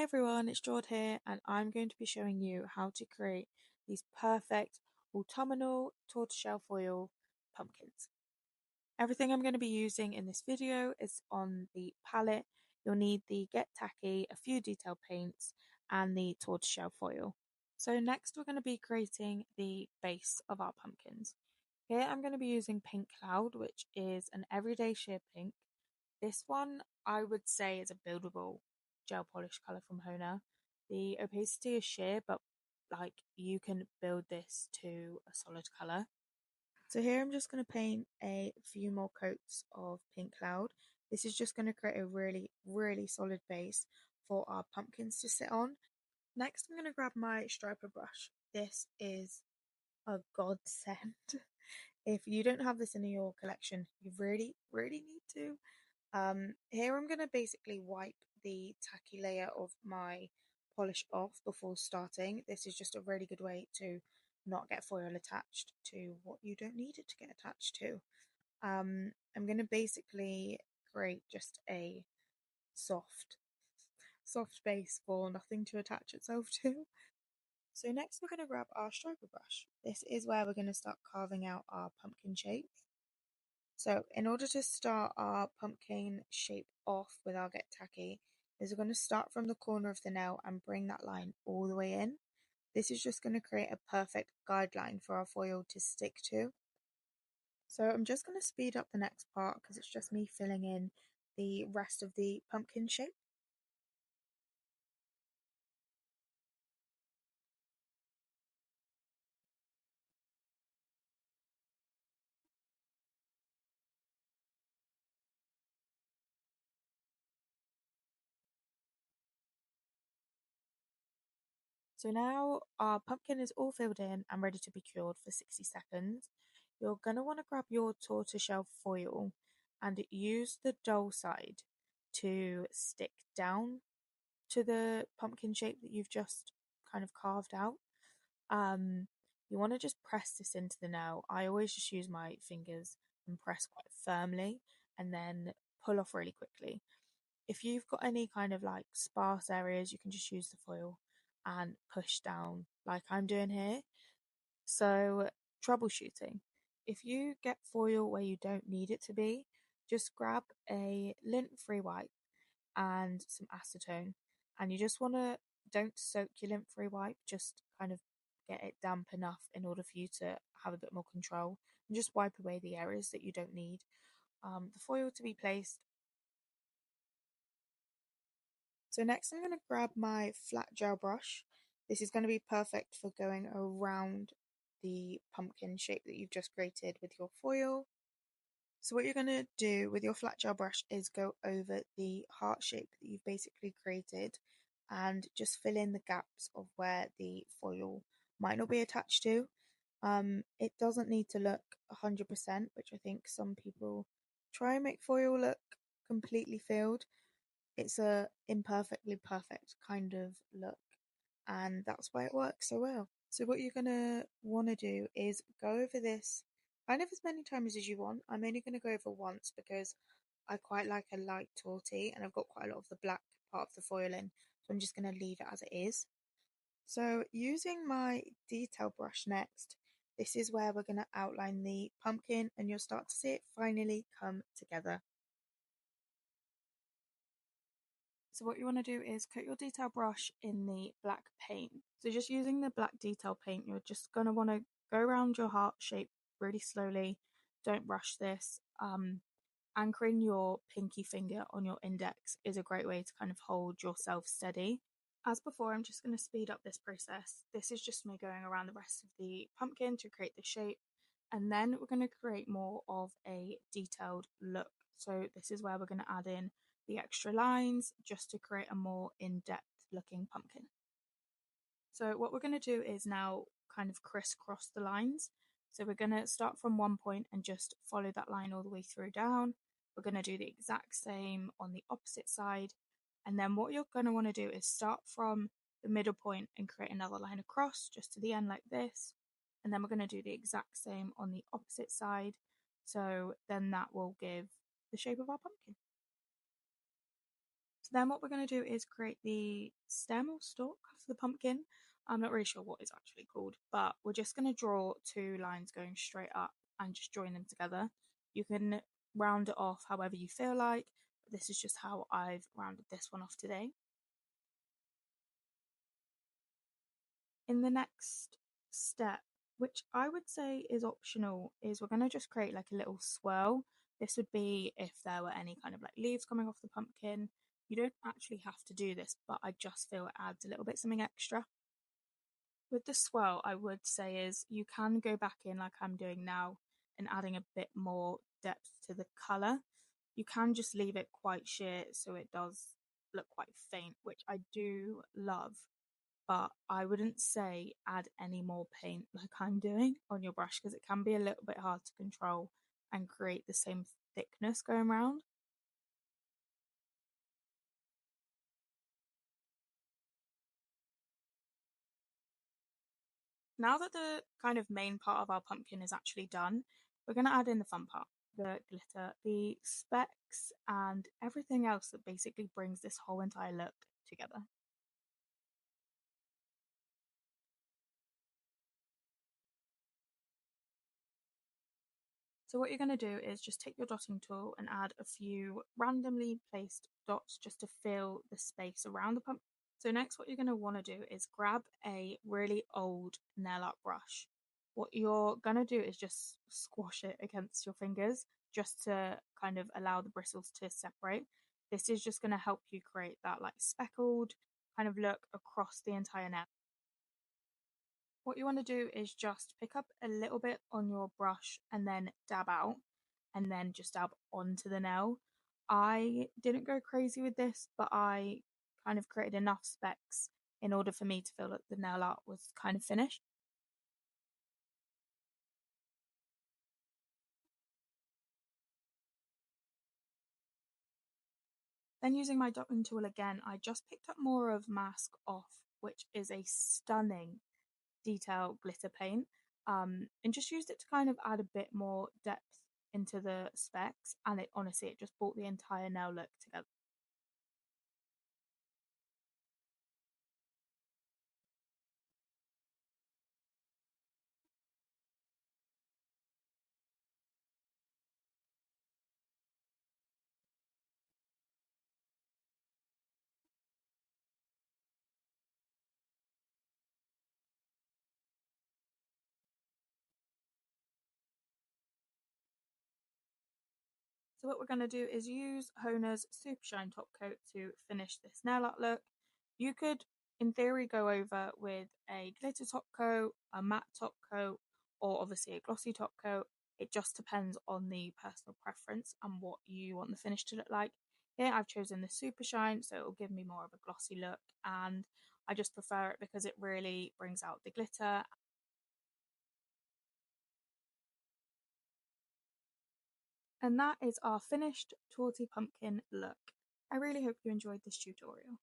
Hey everyone, it's Jord here, and I'm going to be showing you how to create these perfect autumnal tortoiseshell foil pumpkins. Everything I'm going to be using in this video is on the palette. You'll need the Get Tacky, a few detail paints, and the tortoiseshell foil. So next we're going to be creating the base of our pumpkins. Here I'm going to be using Pink Cloud, which is an everyday sheer pink. This one I would say is a buildable gel polish colour from HONA. The opacity is sheer, but like you can build this to a solid colour. So here I'm just going to paint a few more coats of Pink Cloud. This is just going to create a really solid base for our pumpkins to sit on. Next I'm going to grab my striper brush. This is a godsend. If you don't have this in your collection, you really need to. Here I'm going to basically wipe the tacky layer of my polish off before starting. This is just a really good way to not get foil attached to what you don't need it to get attached to. I'm going to basically create just a soft base for nothing to attach itself to. So next we're going to grab our striper brush. This is where we're going to start carving out our pumpkin shape. So in order to start our pumpkin shape off with our Get Tacky, is we're going to start from the corner of the nail and bring that line all the way in. This is just going to create a perfect guideline for our foil to stick to. So I'm just going to speed up the next part because it's just me filling in the rest of the pumpkin shape. So now our pumpkin is all filled in and ready to be cured for 60 seconds. You're going to want to grab your tortoiseshell foil and use the dull side to stick down to the pumpkin shape that you've just kind of carved out. You want to just press this into the nail. I always just use my fingers and press quite firmly and then pull off really quickly. If you've got any kind of like sparse areas, you can just use the foil and push down like I'm doing here. So, troubleshooting. If you get foil where you don't need it to be, just grab a lint-free wipe and some acetone, and you just want to don't soak your lint-free wipe, just kind of get it damp enough in order for you to have a bit more control, and just wipe away the areas that you don't need the foil to be placed. So next I'm going to grab my flat gel brush. This is going to be perfect for going around the pumpkin shape that you've just created with your foil. So what you're going to do with your flat gel brush is go over the heart shape that you've basically created and just fill in the gaps of where the foil might not be attached to. It doesn't need to look 100%, which I think some people try and make foil look completely filled. It's a imperfectly perfect kind of look, and that's why it works so well. So what you're gonna want to do is go over this kind of as many times as you want. I'm only going to go over once because I quite like a light tortie and I've got quite a lot of the black part of the foil in, so I'm just going to leave it as it is. So using my detail brush next, this is where we're going to outline the pumpkin and you'll start to see it finally come together. So what you want to do is coat your detail brush in the black paint. So just using the black detail paint, you're just going to want to go around your heart shape really slowly. Don't rush this. Anchoring your pinky finger on your index is a great way to kind of hold yourself steady. As before, I'm just going to speed up this process. This is just me going around the rest of the pumpkin to create the shape. And then we're going to create more of a detailed look. So this is where we're going to add in the extra lines just to create a more in-depth looking pumpkin. So what we're going to do is now kind of crisscross the lines. So we're going to start from one point and just follow that line all the way through down. We're going to do the exact same on the opposite side. And then what you're going to want to do is start from the middle point and create another line across just to the end like this. And then we're going to do the exact same on the opposite side. So then that will give the shape of our pumpkin. Then what we're going to do is create the stem or stalk of the pumpkin. I'm not really sure what it's actually called, but we're just going to draw two lines going straight up and just join them together. You can round it off however you feel like, but this is just how I've rounded this one off today. In the next step, which I would say is optional, is we're going to just create like a little swirl. This would be if there were any kind of like leaves coming off the pumpkin. You don't actually have to do this, but I just feel it adds a little bit something extra. With the swirl, I would say is you can go back in like I'm doing now and adding a bit more depth to the colour. You can just leave it quite sheer so it does look quite faint, which I do love, but I wouldn't say add any more paint like I'm doing on your brush because it can be a little bit hard to control and create the same thickness going around. Now that the kind of main part of our pumpkin is actually done, we're going to add in the fun part, the glitter, the specks, and everything else that basically brings this whole entire look together. So what you're going to do is just take your dotting tool and add a few randomly placed dots just to fill the space around the pumpkin. So next what you're going to want to do is grab a really old nail art brush. What you're going to do is just squash it against your fingers just to kind of allow the bristles to separate. This is just going to help you create that like speckled kind of look across the entire nail. What you want to do is just pick up a little bit on your brush and then dab out and then just dab onto the nail. I didn't go crazy with this, but I kind of created enough specks in order for me to feel that the nail art was kind of finished. Then using my dotting tool again, I just picked up more of Mask Off, which is a stunning detail glitter paint, and just used it to kind of add a bit more depth into the specs, and it honestly it just brought the entire nail look together. So what we're going to do is use HONA's Super Shine Top Coat to finish this nail art look. You could, in theory, go over with a glitter top coat, a matte top coat, or obviously a glossy top coat. It just depends on the personal preference and what you want the finish to look like. Here I've chosen the Super Shine, so it will give me more of a glossy look, and I just prefer it because it really brings out the glitter. And that is our finished Tortie pumpkin look. I really hope you enjoyed this tutorial.